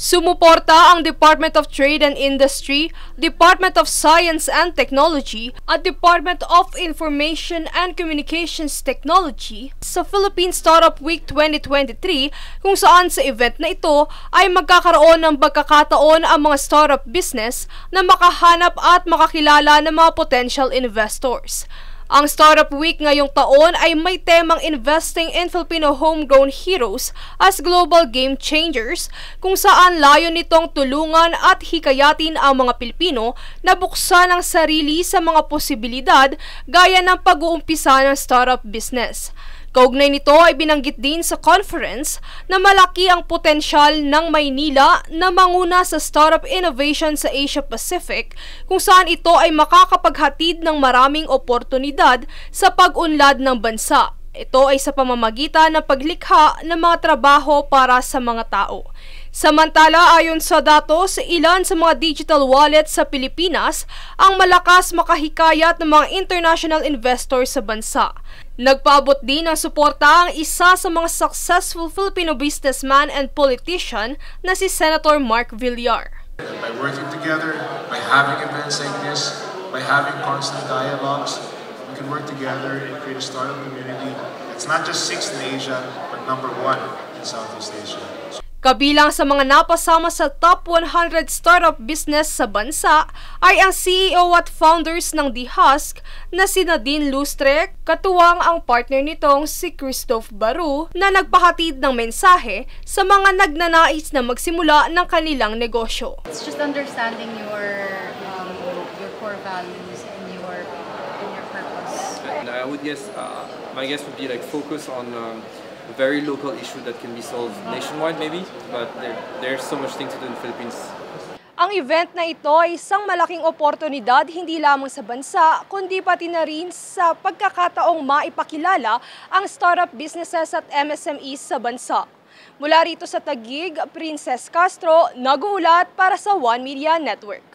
Sumuporta ang Department of Trade and Industry, Department of Science and Technology at Department of Information and Communications Technology sa Philippine Startup Week 2023 kung saan sa event na ito ay magkakaroon ng pagkakataon ang mga startup business na makahanap at makakilala ng mga potential investors. Ang Startup Week ngayong taon ay may temang Investing in Filipino Homegrown Heroes as Global Game Changers kung saan layon nitong tulungan at hikayatin ang mga Pilipino na buksan ang sarili sa mga posibilidad gaya ng pag-uumpisa ng startup business. Kaugnay nito ay binanggit din sa conference na malaki ang potensyal ng Maynila na manguna sa startup innovation sa Asia Pacific kung saan ito ay makakapaghatid ng maraming oportunidad sa pag-unlad ng bansa. Ito ay sa pamamagitan ng paglikha ng mga trabaho para sa mga tao. Samantala, ayon sa datos, ilan sa mga digital wallets sa Pilipinas ang malakas makahikayat ng mga international investors sa bansa. Nagpaabot din ng suporta ang isa sa mga successful Filipino businessman and politician na si Senator Mark Villar. By working together, by having events like this, by having constant dialogues, we can work together and create a startup community that's not just sixth in Asia, but number one in Southeast Asia. Kabilang sa mga napasama sa top 100 startup business sa bansa ay ang CEO at founders ng DHusk na si Nadine Lustre, katuwang ang partner nitong si Christophe Baru na nagpahatid ng mensahe sa mga nagnanais na magsimula ng kanilang negosyo. It's just understanding your core values and your purpose. And I would guess, my guess would be like focus on a very local issue that can be solved nationwide maybe, but there's so much thing to do in the Philippines. Ang event na ito ay isang malaking oportunidad hindi lamang sa bansa, kundi pati na rin sa pagkakataong maipakilala ang startup businesses at MSMEs sa bansa. Mula rito sa Taguig, Princess Castro, nag-uulat para sa One Media Network.